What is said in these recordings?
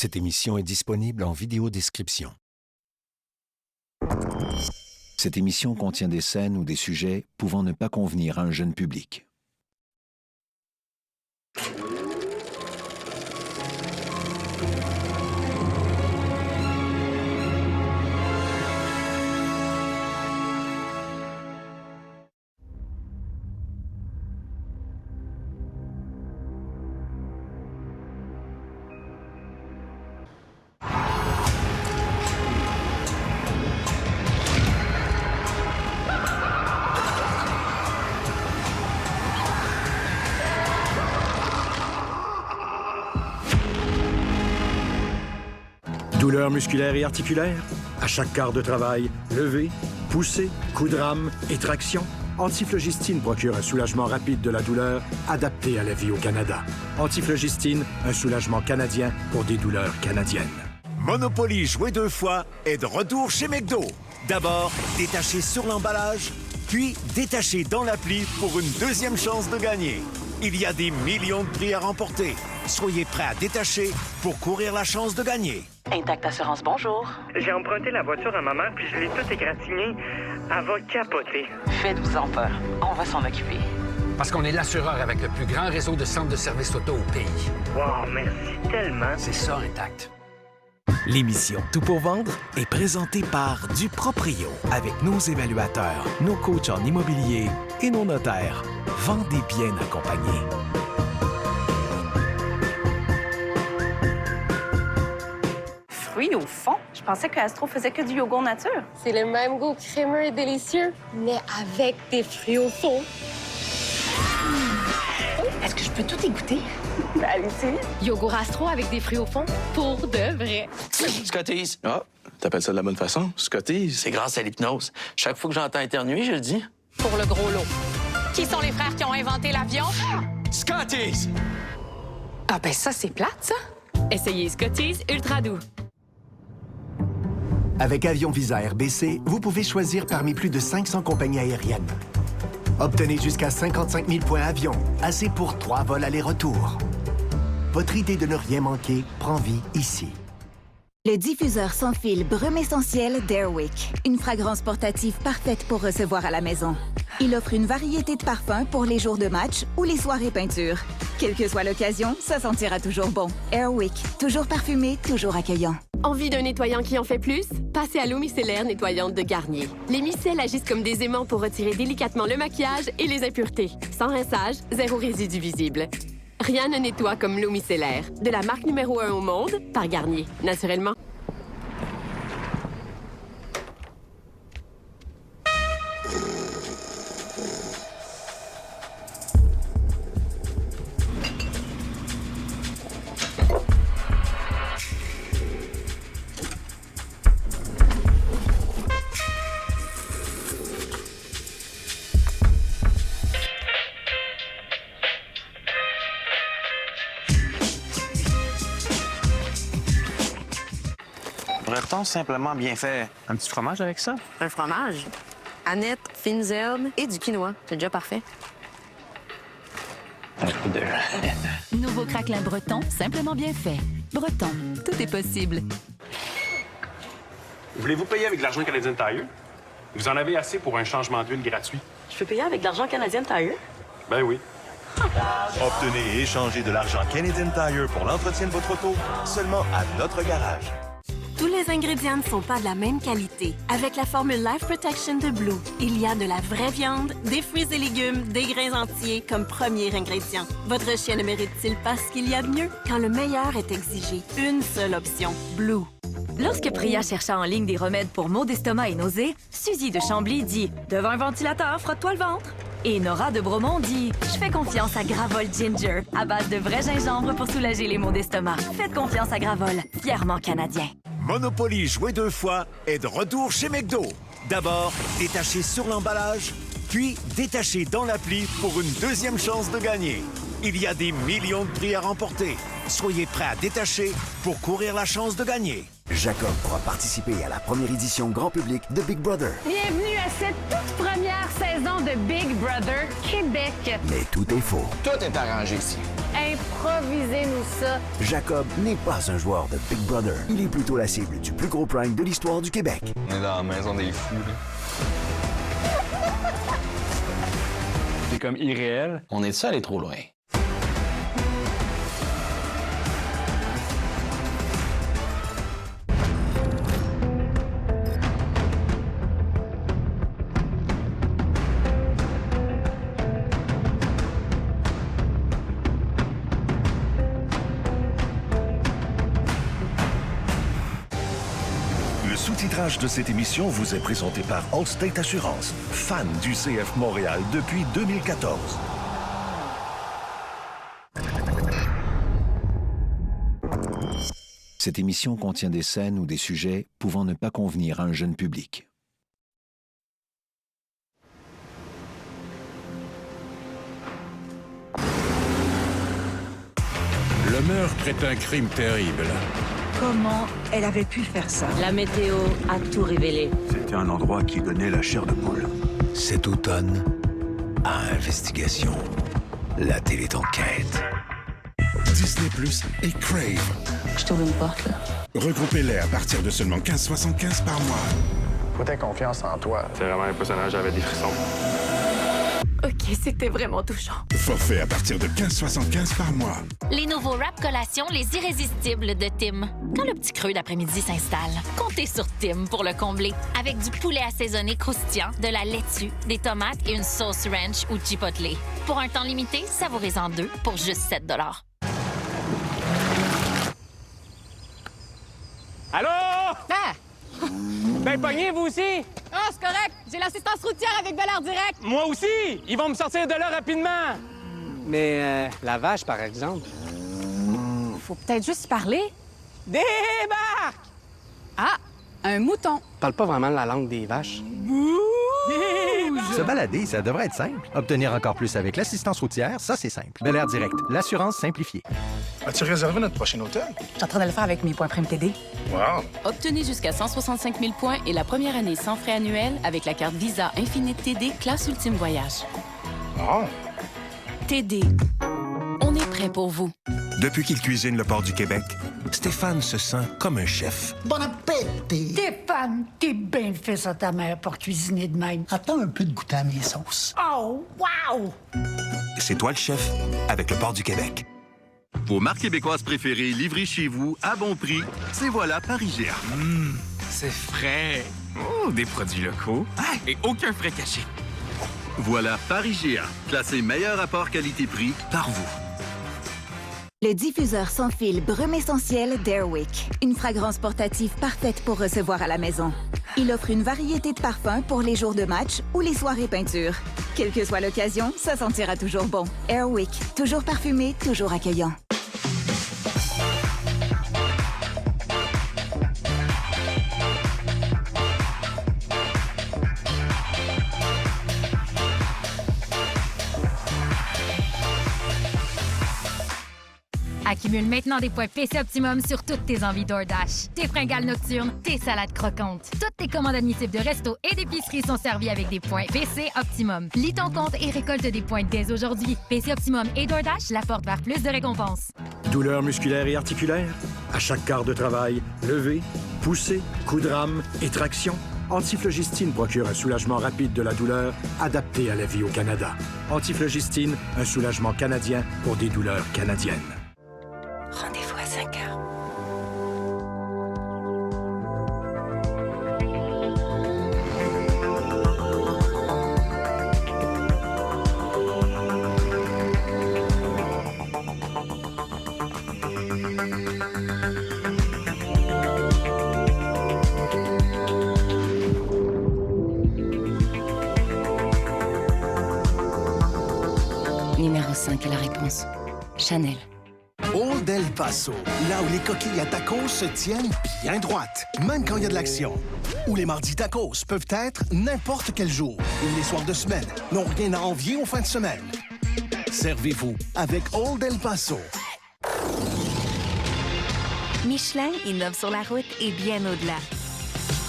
Cette émission est disponible en vidéo-description. Cette émission contient des scènes ou des sujets pouvant ne pas convenir à un jeune public. Douleurs musculaires et articulaires? À chaque quart de travail, lever, pousser, coup de rame et traction? Antiflogistine procure un soulagement rapide de la douleur adapté à la vie au Canada. Antiflogistine, un soulagement canadien pour des douleurs canadiennes. Monopoly joué 2 fois est de retour chez McDo. D'abord, détaché sur l'emballage, puis détaché dans l'appli pour une deuxième chance de gagner. Il y a des millions de prix à remporter. Soyez prêts à détacher pour courir la chance de gagner. Intact Assurance, bonjour. J'ai emprunté la voiture à ma mère, puis je l'ai toute égratignée. Elle va capoter. Faites-vous-en pas. On va s'en occuper. Parce qu'on est l'assureur avec le plus grand réseau de centres de services auto au pays. Wow, merci tellement. C'est ça, Intact. L'émission Tout pour vendre est présentée par Du Proprio avec nos évaluateurs, nos coachs en immobilier et nos notaires. Vendez bien accompagnés. Fruits au fond? Je pensais que Astro faisait que du yogourt nature. C'est le même goût crémeux et délicieux, mais avec des fruits au fond. Est-ce que je peux tout égoutter? Allez-y. Yogourt Astro avec des fruits au fond, pour de vrai. Scotties. Ah, t'appelles ça de la bonne façon? Scotties. C'est grâce à l'hypnose. Chaque fois que j'entends éternuer, je le dis. Pour le gros lot. Qui sont les frères qui ont inventé l'avion? Scotties! Ah ben ça, c'est plate, ça. Essayez Scotties Ultra Doux. Avec Avion Visa RBC, vous pouvez choisir parmi plus de 500 compagnies aériennes. Obtenez jusqu'à 55 000 points avion, assez pour 3 vols aller-retour. Votre idée de ne rien manquer prend vie ici. Le diffuseur sans fil brume essentiel d'Airwick. Une fragrance portative parfaite pour recevoir à la maison. Il offre une variété de parfums pour les jours de match ou les soirées peinture. Quelle que soit l'occasion, ça sentira toujours bon. Airwick, toujours parfumé, toujours accueillant. Envie d'un nettoyant qui en fait plus? Passez à l'eau micellaire nettoyante de Garnier. Les micelles agissent comme des aimants pour retirer délicatement le maquillage et les impuretés. Sans rinçage, zéro résidu visible. Rien ne nettoie comme l'eau micellaire. De la marque numéro 1 au monde, par Garnier, naturellement. Pourrait-on simplement bien fait un petit fromage avec ça? Un fromage? Annette, fines herbes et du quinoa. C'est déjà parfait. Un coup de... Nouveau craquelin breton, simplement bien fait. Breton, tout est possible. Voulez-vous payer avec de l'argent Canadian Tire? Vous en avez assez pour un changement d'huile gratuit. Je peux payer avec de l'argent Canadian Tire? Ben oui. Obtenez et échangez de l'argent Canadian Tire pour l'entretien de votre auto seulement à notre garage. Tous les ingrédients ne sont pas de la même qualité. Avec la formule Life Protection de Blue, il y a de la vraie viande, des fruits et légumes, des grains entiers comme premier ingrédient. Votre chien ne mérite-t-il pas ce qu'il y a de mieux? Quand le meilleur est exigé, une seule option, Blue. Lorsque Priya chercha en ligne des remèdes pour maux d'estomac et nausées, Suzy de Chambly dit « Devant un ventilateur, frotte-toi le ventre ». Et Nora de Bromont dit « Je fais confiance à Gravol Ginger, à base de vrai gingembre pour soulager les maux d'estomac. Faites confiance à Gravol, fièrement canadien. » Monopoly joué 2 fois est de retour chez McDo. D'abord, détaché sur l'emballage, puis détaché dans l'appli pour une deuxième chance de gagner. Il y a des millions de prix à remporter. Soyez prêts à détacher pour courir la chance de gagner. Jacob pourra participer à la première édition grand public de Big Brother. Bienvenue à cette toute première saison de Big Brother Québec. Mais tout est faux. Tout est arrangé ici. Improvisez-nous ça. Jacob n'est pas un joueur de Big Brother. Il est plutôt la cible du plus gros prank de l'histoire du Québec. On est dans la maison des fous, là. C'est comme irréel. On est-tu allé trop loin? Le sous-titrage de cette émission vous est présenté par Allstate Assurance, fan du CF Montréal depuis 2014. Cette émission contient des scènes ou des sujets pouvant ne pas convenir à un jeune public. Le meurtre est un crime terrible. Comment elle avait pu faire ça? La météo a tout révélé. C'était un endroit qui donnait la chair de poule. Cet automne, à Investigation, la télé d'enquête. Disney Plus et Crave. Je t'ouvre une porte, là. Regroupez-les à partir de seulement 15,75 par mois. Faut avoir confiance en toi. C'est vraiment impressionnant, j'avais des frissons. OK, c'était vraiment touchant. Forfait à partir de 15,75 par mois. Les nouveaux Rap Collations, les irrésistibles de Tim. Quand le petit creux d'après-midi s'installe, comptez sur Tim pour le combler. Avec du poulet assaisonné croustillant, de la laitue, des tomates et une sauce ranch ou chipotle. Pour un temps limité, savourez-en 2 pour juste 7 $. Allô? Ah! Ben, pognez, vous aussi? Ah, c'est correct. J'ai l'assistance routière avec Valeur Direct. Moi aussi! Ils vont me sortir de là rapidement! Mais la vache, par exemple. Faut peut-être juste parler. Débarque! Ah, un mouton. Parle pas vraiment la langue des vaches. Se balader, ça devrait être simple. Obtenir encore plus avec l'assistance routière, ça, c'est simple. Bel Air Direct, l'assurance simplifiée. As-tu réservé notre prochain hôtel? Je suis en train de le faire avec mes points Prime TD. Wow! Obtenez jusqu'à 165 000 points et la première année sans frais annuels avec la carte Visa Infinite TD Classe Ultime Voyage. Oh! TD. On est prêt pour vous. Depuis qu'il cuisine le port du Québec, Stéphane se sent comme un chef. Bon appétit! Stéphane, t'es bien fait ça ta mère pour cuisiner de même. Attends un peu de goûter à mes sauces. Oh, wow! C'est toi le chef avec le port du Québec. Vos marques québécoises préférées livrées chez vous à bon prix, c'est voilà Paris GA. C'est frais. Oh, des produits locaux. Et aucun frais caché. Voilà Paris GA, classé meilleur rapport qualité-prix par vous. Le diffuseur sans fil Brume Essentiel d'Airwick. Une fragrance portative parfaite pour recevoir à la maison. Il offre une variété de parfums pour les jours de match ou les soirées peinture. Quelle que soit l'occasion, ça sentira toujours bon. Airwick, toujours parfumé, toujours accueillant. Accumule maintenant des points PC Optimum sur toutes tes envies DoorDash. Tes fringales nocturnes, tes salades croquantes. Toutes tes commandes admissibles de resto et d'épicerie sont servies avec des points PC Optimum. Lis ton compte et récolte des points dès aujourd'hui. PC Optimum et DoorDash la portent vers plus de récompenses. Douleurs musculaires et articulaires? À chaque quart de travail, lever, pousser, coup de rame et traction? Antiflogistine procure un soulagement rapide de la douleur adapté à la vie au Canada. Antiflogistine, un soulagement canadien pour des douleurs canadiennes. Rendez-vous à 5 heures. Numéro 5 est la réponse. Chanel. Old El Paso, là où les coquilles à tacos se tiennent bien droites, même quand il y a de l'action. Où les mardis tacos peuvent être n'importe quel jour. Où les soirs de semaine n'ont rien à envier aux fins de semaine. Servez-vous avec Old El Paso. Michelin innove sur la route et bien au-delà.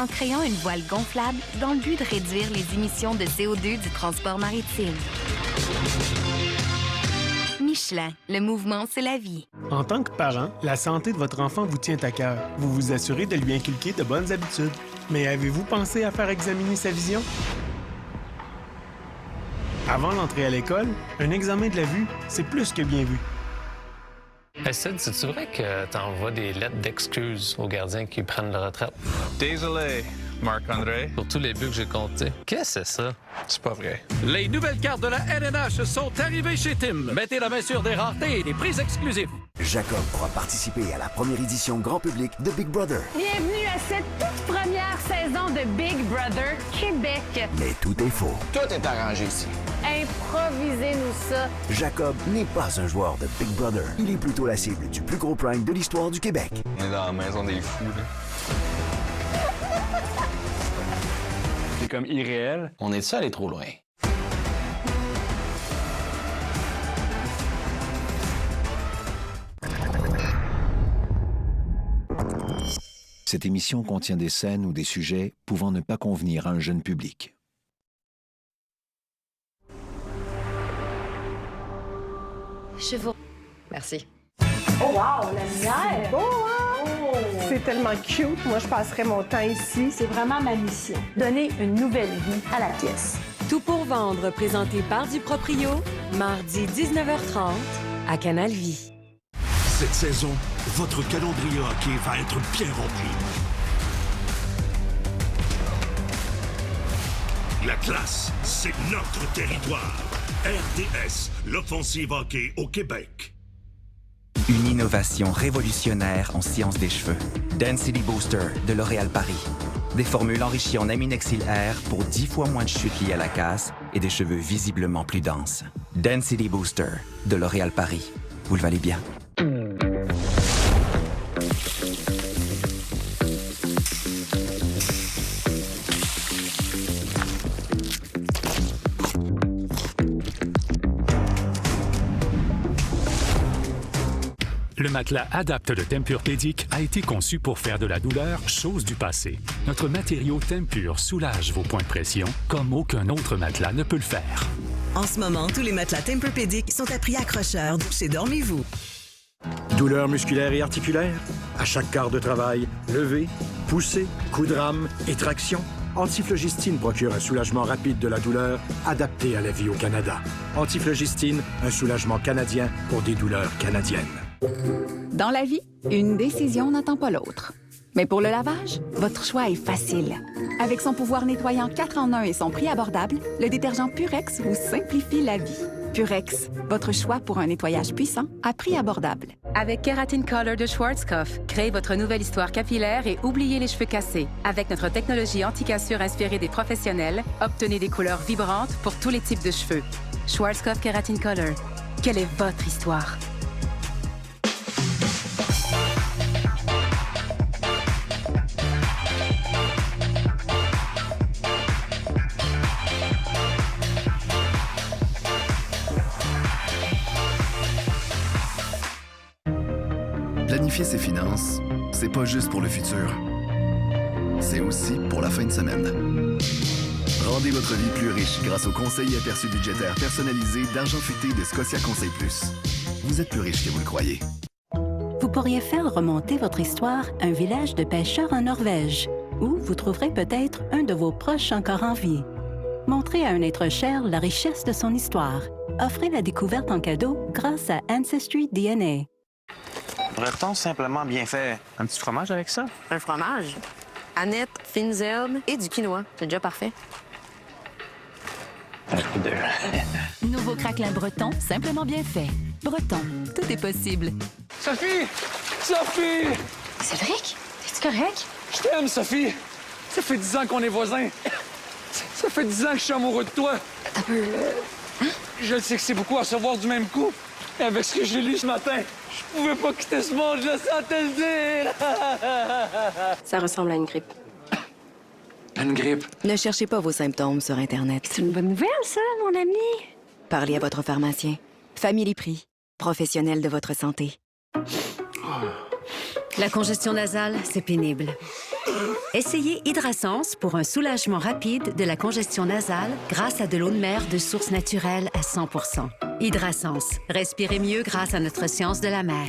En créant une voile gonflable dans le but de réduire les émissions de CO2 du transport maritime. Michelin, le mouvement, c'est la vie. En tant que parent, la santé de votre enfant vous tient à cœur. Vous vous assurez de lui inculquer de bonnes habitudes. Mais avez-vous pensé à faire examiner sa vision? Avant l'entrée à l'école, un examen de la vue, c'est plus que bien vu. Hey Sid, c'est-tu vrai que t'envoies des lettres d'excuses aux gardiens qui prennent leur retraite? Désolé, Marc-André. Pour tous les buts que j'ai comptés. Qu'est-ce que c'est ça? C'est pas vrai. Les nouvelles cartes de la LNH sont arrivées chez Tim. Mettez la main sur des raretés et des prix exclusifs. Jacob pourra participer à la première édition grand public de Big Brother. Bienvenue à cette toute première saison de Big Brother Québec. Mais tout est faux. Tout est arrangé ici. Improvisez-nous ça. Jacob n'est pas un joueur de Big Brother. Il est plutôt la cible du plus gros prank de l'histoire du Québec. On est dans la maison des fous, là. C'est comme irréel. On est-tu allé trop loin? Cette émission contient des scènes ou des sujets pouvant ne pas convenir à un jeune public. Je vous... Merci. Oh wow, la lumière! C'est beau, hein? Oh. C'est tellement cute. Moi, je passerais mon temps ici. C'est vraiment ma mission. Donner une nouvelle vie à la pièce. Tout pour vendre, présenté par Duproprio, mardi 19h30 à Canal Vie. Cette saison, votre calendrier hockey va être bien rempli. La classe, c'est notre territoire. RDS, l'offensive hockey au Québec. Une innovation révolutionnaire en sciences des cheveux. Density Booster de L'Oréal Paris. Des formules enrichies en Aminexil Air pour 10 fois moins de chutes liées à la casse et des cheveux visiblement plus denses. Density Booster de L'Oréal Paris. Vous le valez bien. Le matelas Adapt de Tempur-Pedic a été conçu pour faire de la douleur chose du passé. Notre matériau Tempur soulage vos points de pression comme aucun autre matelas ne peut le faire. En ce moment, tous les matelas Tempur-Pedic sont à prix accrocheur chez Dormez-vous. Douleurs musculaires et articulaires? À chaque quart de travail, lever, pousser, coup de rame et traction? Antiflogistine procure un soulagement rapide de la douleur adapté à la vie au Canada. Antiflogistine, un soulagement canadien pour des douleurs canadiennes. Dans la vie, une décision n'attend pas l'autre. Mais pour le lavage, votre choix est facile. Avec son pouvoir nettoyant 4 en 1 et son prix abordable, le détergent Purex vous simplifie la vie. Purex, votre choix pour un nettoyage puissant à prix abordable. Avec Keratin Color de Schwarzkopf, créez votre nouvelle histoire capillaire et oubliez les cheveux cassés. Avec notre technologie anti-cassure inspirée des professionnels, obtenez des couleurs vibrantes pour tous les types de cheveux. Schwarzkopf Keratin Color. Quelle est votre histoire? Planifier ses finances, c'est pas juste pour le futur. C'est aussi pour la fin de semaine. Rendez votre vie plus riche grâce aux conseils et aperçus budgétaires personnalisés d'Argent Futé de Scotia Conseil Plus. Vous êtes plus riche que vous le croyez. Vous pourriez faire remonter votre histoire à un village de pêcheurs en Norvège, où vous trouverez peut-être un de vos proches encore en vie. Montrez à un être cher la richesse de son histoire. Offrez la découverte en cadeau grâce à Ancestry DNA. Breton simplement bien fait. Un petit fromage avec ça? Un fromage? Annette, fines herbes et du quinoa. C'est déjà parfait. Nouveau craquelin breton, simplement bien fait. Breton, tout est possible. Sophie! Sophie! Cédric, es-tu correct? Je t'aime, Sophie! Ça fait 10 ans qu'on est voisins. Ça fait 10 ans que je suis amoureux de toi. T'as peu... Hein? Je le sais que c'est beaucoup à recevoir du même coup. Mais avec ce que j'ai lu ce matin, je pouvais pas quitter ce monde, je le sentais le dire! Ça ressemble à une grippe. Une grippe? Ne cherchez pas vos symptômes sur Internet. C'est une bonne nouvelle, ça, mon ami. Parlez à votre pharmacien. Family Prix, professionnel de votre santé. La congestion nasale, c'est pénible. Essayez Hydrasense pour un soulagement rapide de la congestion nasale grâce à de l'eau de mer de source naturelle à 100%. Hydrasense. Respirez mieux grâce à notre science de la mer.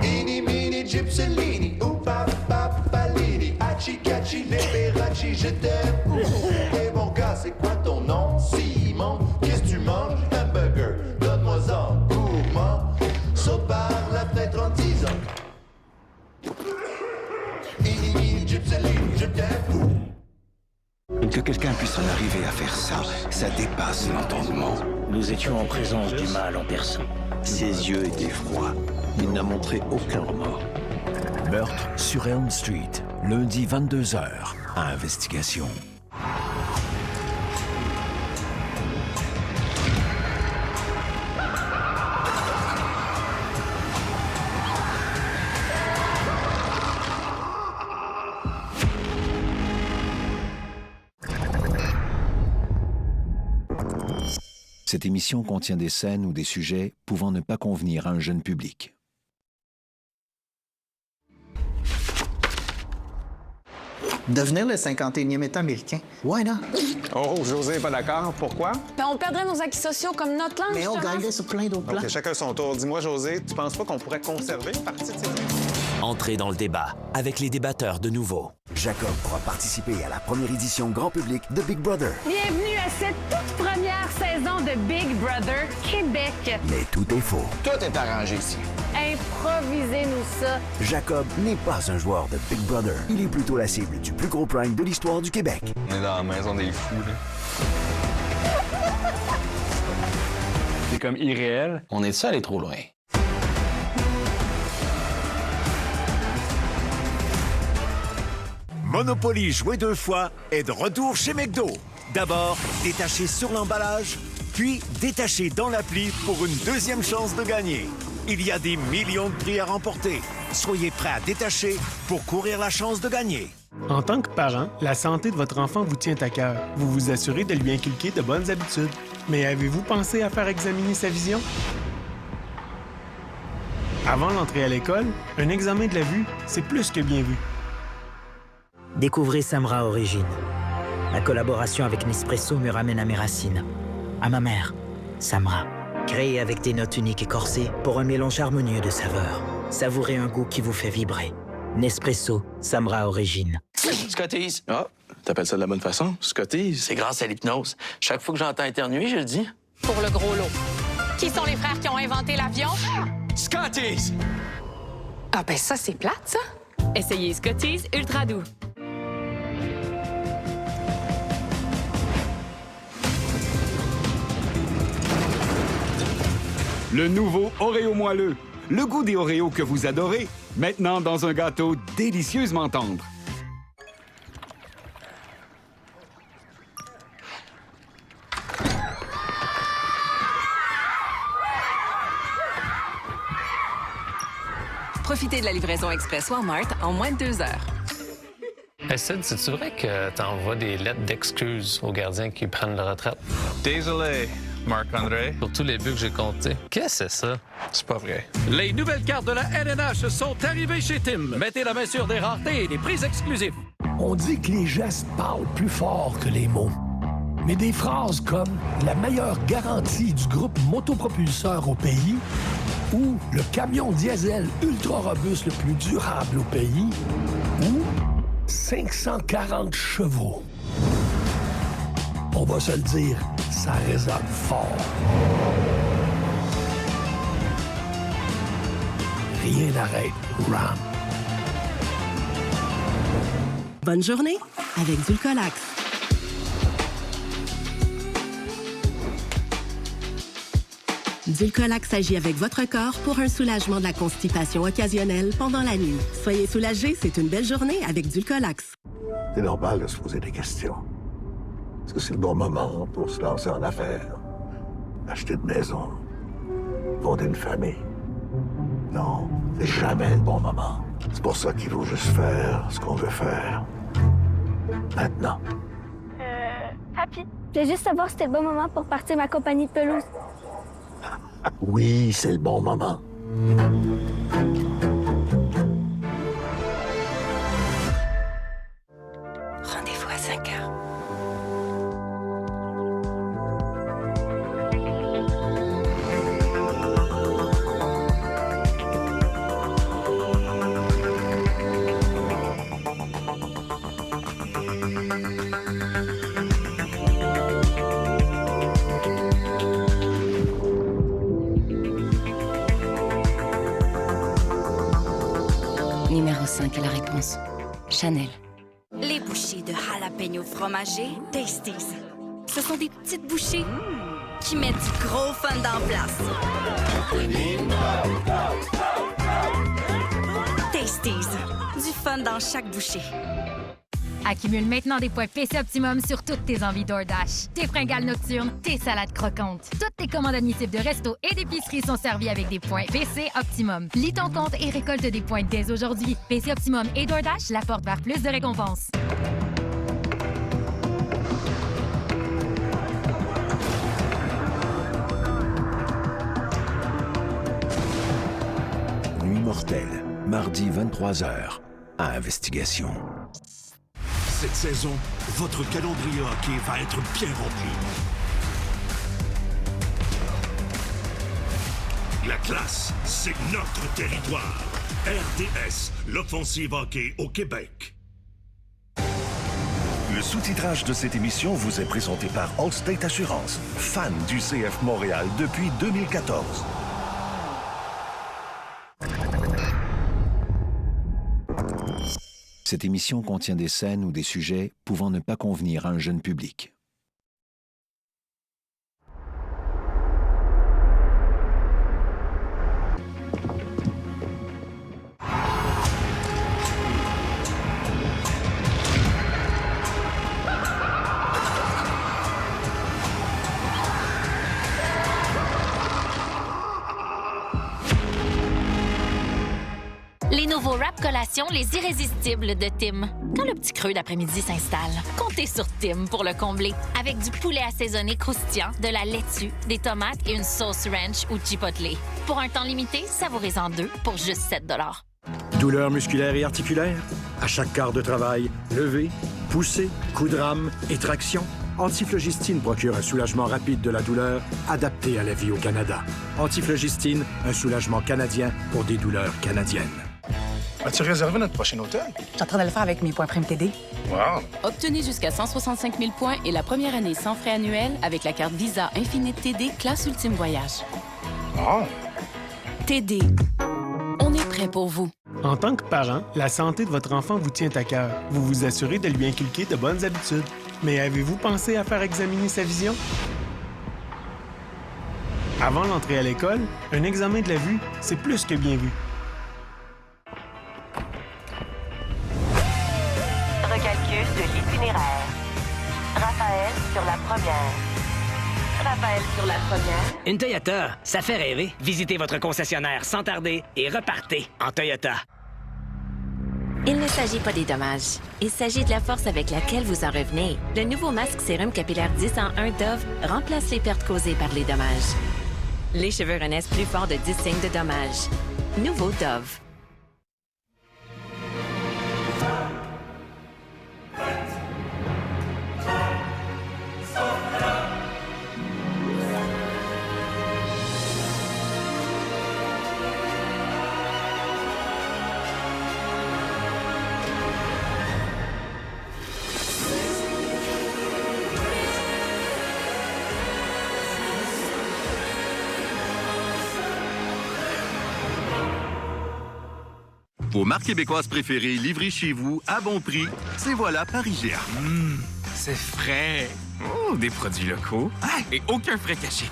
Eeny, meeny, gypsylini, oupa, papalini, hachi, kachi, liberachi, je t'aime. Et mon gars, c'est quoi ton nom? Simon, qu'est-ce que tu manges? Un burger, donne-moi-en, gourmand. Saute par la fenêtre en 10 ans. Eeny, meeny, gypsylini, je t'aime. Que quelqu'un puisse en arriver à faire ça, ça dépasse l'entendement. Nous étions en présence du mal en personne. Ses yeux étaient froids. Il n'a montré aucun remords. Meurtre sur Elm Street, lundi 22h, à Investigation. Cette émission contient des scènes ou des sujets pouvant ne pas convenir à un jeune public. Devenir le 51e État américain. Why not? Oh, José n'est pas d'accord. Pourquoi? Ben, on perdrait nos acquis sociaux comme notre langue, Mais on justement. gagnerait sur plein d'autres plans. OK, chacun son tour. Dis-moi, José, tu penses pas qu'on pourrait conserver une partie de ces trucs? Entrez dans le débat avec les débatteurs de Nouveau. Jacob pourra participer à la première édition grand public de Big Brother. Bienvenue à cette toute première saison de Big Brother Québec. Mais tout est faux. Tout est arrangé ici. Improvisez-nous ça. Jacob n'est pas un joueur de Big Brother. Il est plutôt la cible du plus gros prank de l'histoire du Québec. On est dans la maison des fous, là. C'est comme irréel. On est-tu allé trop loin? Monopoly joué 2 fois est de retour chez McDo. D'abord, détaché sur l'emballage, puis détaché dans l'appli pour une deuxième chance de gagner. Il y a des millions de prix à remporter. Soyez prêts à détacher pour courir la chance de gagner. En tant que parent, la santé de votre enfant vous tient à cœur. Vous vous assurez de lui inculquer de bonnes habitudes. Mais avez-vous pensé à faire examiner sa vision? Avant l'entrée à l'école, un examen de la vue, c'est plus que bien vu. Découvrez Samra Origine. La collaboration avec Nespresso me ramène à mes racines, à ma mère, Samra. Créée avec des notes uniques et corsées pour un mélange harmonieux de saveurs. Savourez un goût qui vous fait vibrer. Nespresso, Samra Origine. Scotties. Ah, t'appelles ça de la bonne façon? Scotties. C'est grâce à l'hypnose. Chaque fois que j'entends éternuer, je le dis. Pour le gros lot. Qui sont les frères qui ont inventé l'avion? Scotties! Ah ben ça, c'est plate, ça. Essayez Scotties Ultra Doux. Le nouveau Oreo moelleux. Le goût des Oreos que vous adorez, maintenant dans un gâteau délicieusement tendre. Profitez de la livraison express Walmart en moins de 2 heures. Hey Sid, c'est-tu vrai que t'envoies des lettres d'excuses aux gardiens qui prennent la retraite? Désolé, Marc-André. Pour tous les buts que j'ai comptés. Qu'est-ce que c'est ça? C'est pas vrai. Les nouvelles cartes de la LNH sont arrivées chez Tim. Mettez la main sur des raretés et des prix exclusifs. On dit que les gestes parlent plus fort que les mots. Mais des phrases comme « la meilleure garantie du groupe motopropulseur au pays » ou « le camion diesel ultra robuste le plus durable au pays » ou « 540 chevaux ». On va se le dire, ça résonne fort. Rien n'arrête Ram. Bonne journée avec Dulcolax. Dulcolax agit avec votre corps pour un soulagement de la constipation occasionnelle pendant la nuit. Soyez soulagés, c'est une belle journée avec Dulcolax. C'est normal de se poser des questions. Est-ce que c'est le bon moment pour se lancer en affaires? Acheter une maison? Fonder une famille? Non, c'est jamais le bon moment. C'est pour ça qu'il faut juste faire ce qu'on veut faire. Maintenant. Papy, je voulais juste savoir si c'était le bon moment pour partir ma compagnie de pelouse. Oui, c'est le bon moment. 5 heures. Numéro 5 est la réponse. Chanel. Les bouchées de jalapeno fromagé Tasties. Ce sont des petites bouchées qui mettent du gros fun dans la place. Tasties. Du fun dans chaque bouchée. Accumule maintenant des points PC Optimum sur toutes tes envies DoorDash. Tes fringales nocturnes, tes salades croquantes. Toutes tes commandes admissibles de resto et d'épicerie sont servies avec des points PC Optimum. Lis ton compte et récolte des points dès aujourd'hui. PC Optimum et DoorDash la portent vers plus de récompenses. Nuit mortelle, mardi 23h, à Investigation. Cette saison, votre calendrier hockey va être bien rempli. La classe, c'est notre territoire. RDS, l'offensive hockey au Québec. Le sous-titrage de cette émission vous est présenté par Allstate Assurance, fan du CF Montréal depuis 2014. Cette émission contient des scènes ou des sujets pouvant ne pas convenir à un jeune public. Les nouveaux Rap Collations, les irrésistibles de Tim. Quand le petit creux d'après-midi s'installe, comptez sur Tim pour le combler. Avec du poulet assaisonné croustillant, de la laitue, des tomates et une sauce ranch ou chipotle. Pour un temps limité, savourez-en 2 pour juste 7 $. Douleurs musculaires et articulaires? À chaque quart de travail, lever, pousser, coup de rame et traction? Antiflogistine procure un soulagement rapide de la douleur, adapté à la vie au Canada. Antiflogistine, un soulagement canadien pour des douleurs canadiennes. As-tu réservé notre prochain hôtel? Je suis en train de le faire avec mes points Prime TD. Wow! Obtenez jusqu'à 165 000 points et la première année sans frais annuels avec la carte Visa Infinite TD Classe Ultime Voyage. Oh! TD. On est prêt pour vous. En tant que parent, la santé de votre enfant vous tient à cœur. Vous vous assurez de lui inculquer de bonnes habitudes. Mais avez-vous pensé à faire examiner sa vision? Avant l'entrée à l'école, un examen de la vue, c'est plus que bien vu. Recalcul de l'itinéraire. Raphaël sur la première. Raphaël sur la première. Une Toyota, ça fait rêver. Visitez votre concessionnaire sans tarder et repartez en Toyota. Il ne s'agit pas des dommages. Il s'agit de la force avec laquelle vous en revenez. Le nouveau masque sérum capillaire 10 en 1 Dove remplace les pertes causées par les dommages. Les cheveux renaissent plus fort de 10 signes de dommages. Nouveau Dove. Vos marques québécoises préférées livrées chez vous à bon prix, c'est voilà Paris-Géa. C'est frais. Oh, des produits locaux. Et aucun frais caché.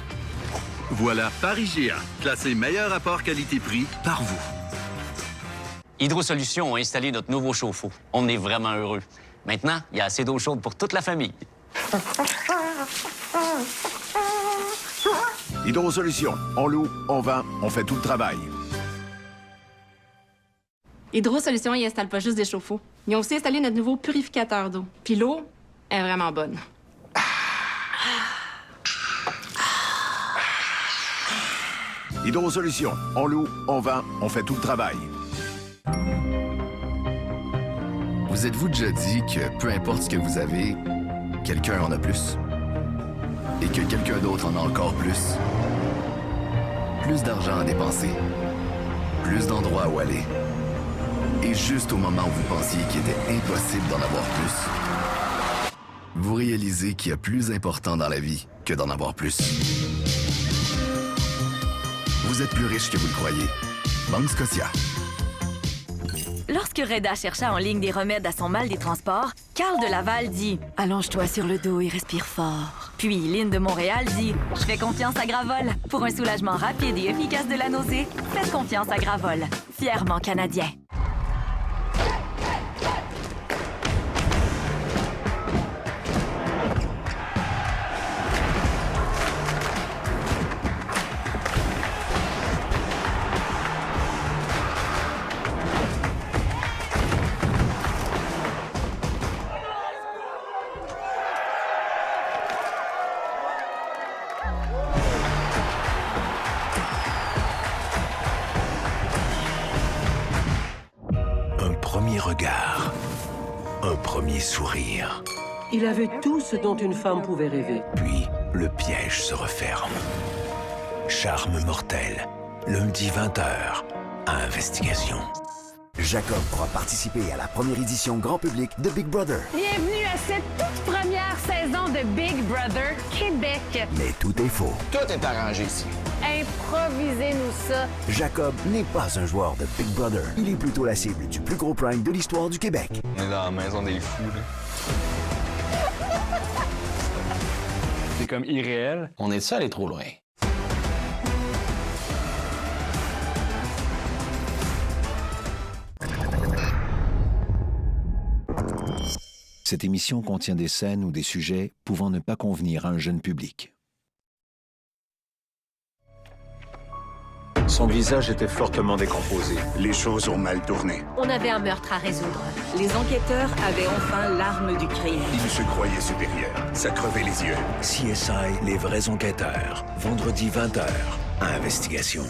Voilà Paris-Géa, classé meilleur rapport qualité-prix par vous. Hydro Solutions a installé notre nouveau chauffe-eau. On est vraiment heureux. Maintenant, il y a assez d'eau chaude pour toute la famille. Hydro Solutions, on loue, on vend, on fait tout le travail. Hydro Solutions, ils installent pas juste des chauffe-eau. Ils ont aussi installé notre nouveau purificateur d'eau. Puis l'eau est vraiment bonne. Hydro Solutions, on loue, on vend, on fait tout le travail. Vous êtes-vous déjà dit que peu importe ce que vous avez, quelqu'un en a plus? Et que quelqu'un d'autre en a encore plus? Plus d'argent à dépenser, plus d'endroits où aller. Et juste au moment où vous pensiez qu'il était impossible d'en avoir plus, vous réalisez qu'il y a plus important dans la vie que d'en avoir plus. Vous êtes plus riche que vous le croyez. Banque Scotia. Lorsque Reda chercha en ligne des remèdes à son mal des transports, Carl de Laval dit « Allonge-toi sur le dos et respire fort ». Puis Lynn de Montréal dit « Je fais confiance à Gravol. Pour un soulagement rapide et efficace de la nausée, faites confiance à Gravol. Fièrement canadien. » Regard, un premier sourire. Il avait tout ce dont une femme pouvait rêver. Puis, le piège se referme. Charme mortel, lundi 20h, à Investigation. Jacob pourra participer à la première édition grand public de Big Brother. Bienvenue à cette toute première saison de Big Brother Québec. Mais tout est faux. Tout est arrangé ici. Improvisez-nous ça. Jacob n'est pas un joueur de Big Brother. Il est plutôt la cible du plus gros prank de l'histoire du Québec. On est dans la maison des fous, là. C'est comme irréel. On est-tu allé trop loin? Cette émission contient des scènes ou des sujets pouvant ne pas convenir à un jeune public. Son visage était fortement décomposé. Les choses ont mal tourné. On avait un meurtre à résoudre. Les enquêteurs avaient enfin l'arme du crime. Il se croyait supérieur. Ça crevait les yeux. CSI, les vrais enquêteurs. Vendredi 20h, à Investigation.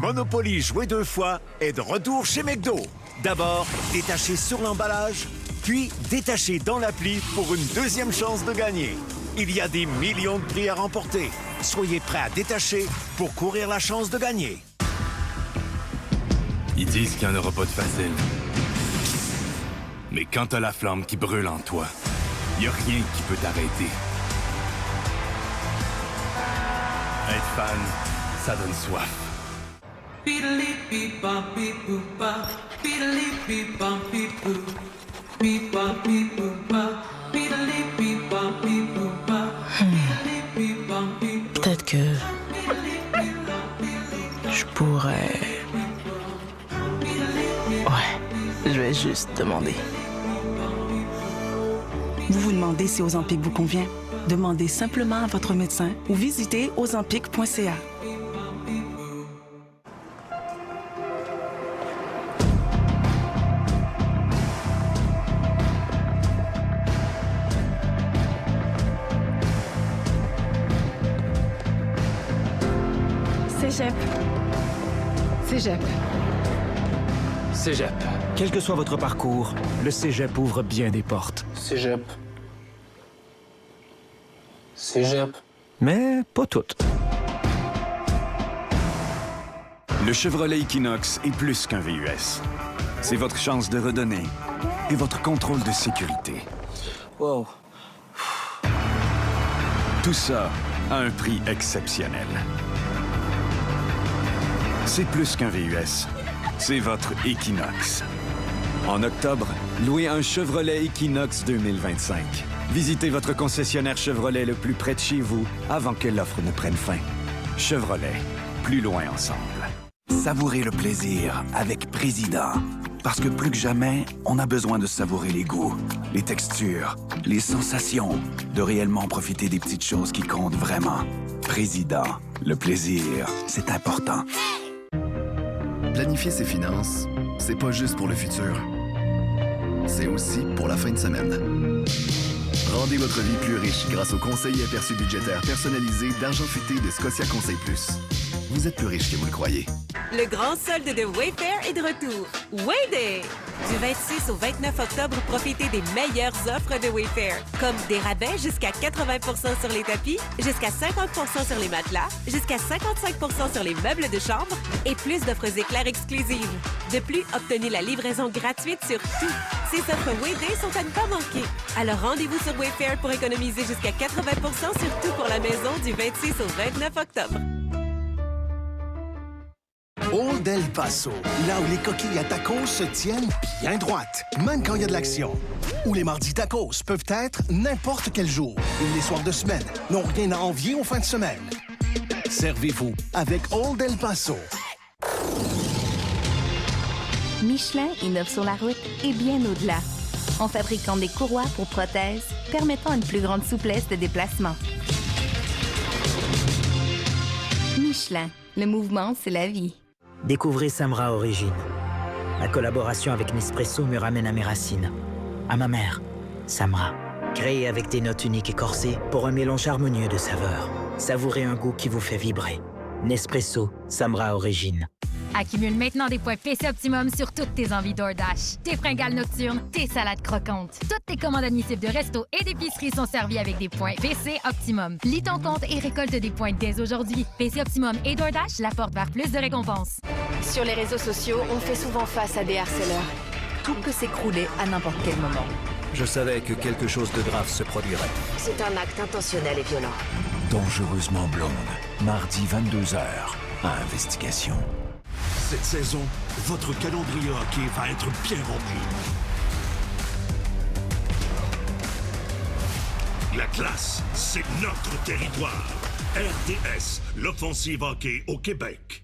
Monopoly joué 2 fois est de retour chez McDo. D'abord, détaché sur l'emballage, puis détaché dans l'appli pour une deuxième chance de gagner. Il y a des millions de prix à remporter. Soyez prêts à détacher pour courir la chance de gagner. Ils disent qu'il n'y en aura pas de facile. Mais quand t'as la flamme qui brûle en toi, y a rien qui peut t'arrêter. Être fan, ça donne soif. Peut-être que je pourrais... Ouais, je vais juste demander. Vous vous demandez si Ozempic vous convient? Demandez simplement à votre médecin ou visitez ozempic.ca. Cégep. Cégep. Cégep. Quel que soit votre parcours, le Cégep ouvre bien des portes. Cégep. Cégep. Mais pas toutes. Le Chevrolet Equinox est plus qu'un VUS. C'est votre chance de redonner et votre contrôle de sécurité. Wow. Tout ça à un prix exceptionnel. C'est plus qu'un VUS. C'est votre Equinox. En octobre, louez un Chevrolet Equinox 2025. Visitez votre concessionnaire Chevrolet le plus près de chez vous avant que l'offre ne prenne fin. Chevrolet, plus loin ensemble. Savourez le plaisir avec Président. Parce que plus que jamais, on a besoin de savourer les goûts, les textures, les sensations, de réellement profiter des petites choses qui comptent vraiment. Président, le plaisir, c'est important. Planifier ses finances, c'est pas juste pour le futur. C'est aussi pour la fin de semaine. Rendez votre vie plus riche grâce au conseil aperçu budgétaire personnalisé d'Argent Futé de Scotia Conseil Plus. Vous êtes plus riche que vous le croyez. Le grand solde de Wayfair est de retour. Wayday! Du 26 au 29 octobre, profitez des meilleures offres de Wayfair, comme des rabais jusqu'à 80 % sur les tapis, jusqu'à 50 % sur les matelas, jusqu'à 55 % sur les meubles de chambre et plus d'offres éclairs exclusives. De plus, obtenez la livraison gratuite sur tout. Ces offres Wayday sont à ne pas manquer. Alors rendez-vous sur Wayfair pour économiser jusqu'à 80 % sur tout pour la maison du 26 au 29 octobre. Old El Paso, là où les coquilles à tacos se tiennent bien droites, même quand il y a de l'action. Où les mardis tacos peuvent être n'importe quel jour. Et les soirs de semaine n'ont rien à envier aux fins de semaine. Servez-vous avec Old El Paso. Michelin innove sur la route et bien au-delà. En fabriquant des courroies pour prothèses, permettant une plus grande souplesse de déplacement. Michelin, le mouvement, c'est la vie. Découvrez Samra Origine. La collaboration avec Nespresso me ramène à mes racines, à ma mère, Samra. Créée avec des notes uniques et corsées pour un mélange harmonieux de saveurs. Savourez un goût qui vous fait vibrer. Nespresso, Samra Origine. Accumule maintenant des points PC Optimum sur toutes tes envies DoorDash. Tes fringales nocturnes, tes salades croquantes. Toutes tes commandes admissibles de resto et d'épicerie sont servies avec des points PC Optimum. Lis ton compte et récolte des points dès aujourd'hui. PC Optimum et DoorDash la portent vers plus de récompenses. Sur les réseaux sociaux, on fait souvent face à des harceleurs. Tout peut s'écrouler à n'importe quel moment. Je savais que quelque chose de grave se produirait. C'est un acte intentionnel et violent. Dangereusement blonde. Mardi 22h. À Investigation. Cette saison, votre calendrier hockey va être bien rempli. La classe, c'est notre territoire. RDS, l'offensive hockey au Québec.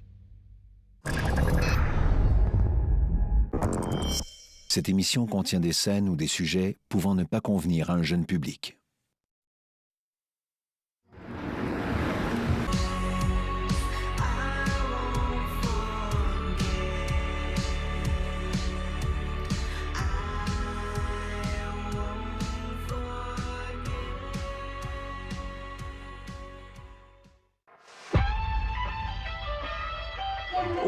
Cette émission contient des scènes ou des sujets pouvant ne pas convenir à un jeune public.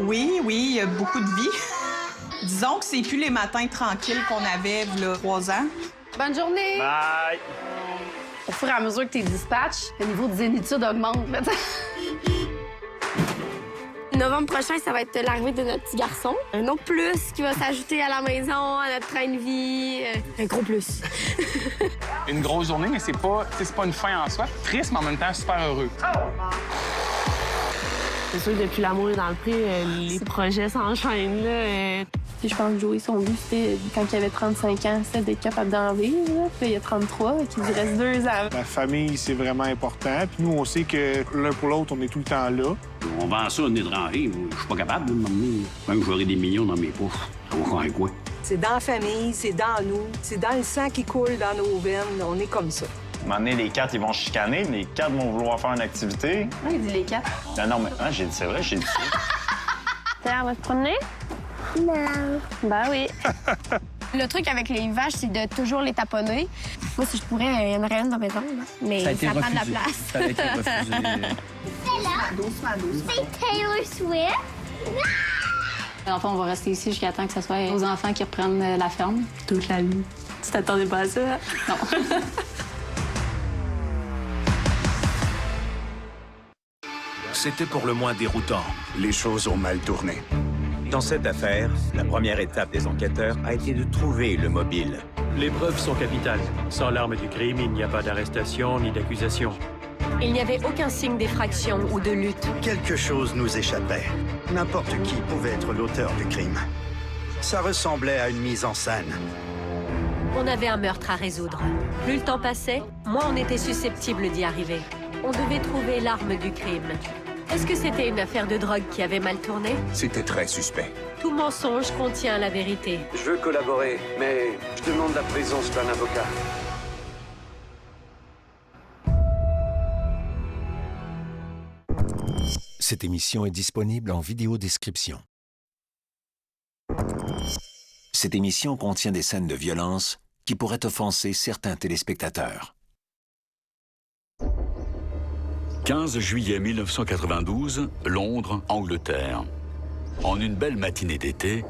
Oui, il y a beaucoup de vie. Disons que c'est plus les matins tranquilles qu'on avait il y a 3 ans. Bonne journée! Bye! Au fur et à mesure que tu dispatches, le niveau de zénitude augmente. Novembre prochain, ça va être l'arrivée de notre petit garçon. Un autre plus qui va s'ajouter à la maison, à notre train de vie. Un gros plus. Une grosse journée, mais c'est pas une fin en soi. Triste, mais en même temps super heureux. C'est sûr, depuis l'amour est dans le prix, les projets s'enchaînent. Je pense que Joey, son but, c'était, quand il avait 35 ans, c'était d'être capable d'en vivre. Puis il y a 33, qu'il lui reste 2 ans. La famille, c'est vraiment important. Puis nous, on sait que l'un pour l'autre, on est tout le temps là. On vend ça, on est de rangée. Je suis pas capable de m'emmener. Même que j'aurai des millions dans mes poches. Ça va faire quoi? C'est dans la famille, c'est dans nous, c'est dans le sang qui coule dans nos veines. On est comme ça. À un moment donné, les 4, ils vont chicaner, les 4 vont vouloir faire une activité. Oui, il dit les 4. Non, mais j'ai dit, c'est vrai, j'ai dit ça. T'as l'air de te promener? Non. Ben oui. Le truc avec les vaches, c'est de toujours les taponner. Moi, si je pourrais, il y en aurait une dans la maison, mais ça prend de la place. Ça a été refusé. C'est là? C'est Taylor Swift? Enfin, on va rester ici jusqu'à temps que ce soit nos enfants qui reprennent la ferme. Toute la vie. Tu t'attendais pas à ça? Non. C'était pour le moins déroutant. Les choses ont mal tourné. Dans cette affaire, la première étape des enquêteurs a été de trouver le mobile. Les preuves sont capitales. Sans l'arme du crime, il n'y a pas d'arrestation ni d'accusation. Il n'y avait aucun signe d'effraction ou de lutte. Quelque chose nous échappait. N'importe qui pouvait être l'auteur du crime. Ça ressemblait à une mise en scène. On avait un meurtre à résoudre. Plus le temps passait, moins on était susceptible d'y arriver. On devait trouver l'arme du crime. Est-ce que c'était une affaire de drogue qui avait mal tourné? C'était très suspect. Tout mensonge contient la vérité. Je veux collaborer, mais je demande la présence d'un avocat. Cette émission est disponible en vidéodescription. Cette émission contient des scènes de violence qui pourraient offenser certains téléspectateurs. 15 juillet 1992, Londres, Angleterre. En une belle matinée d'été,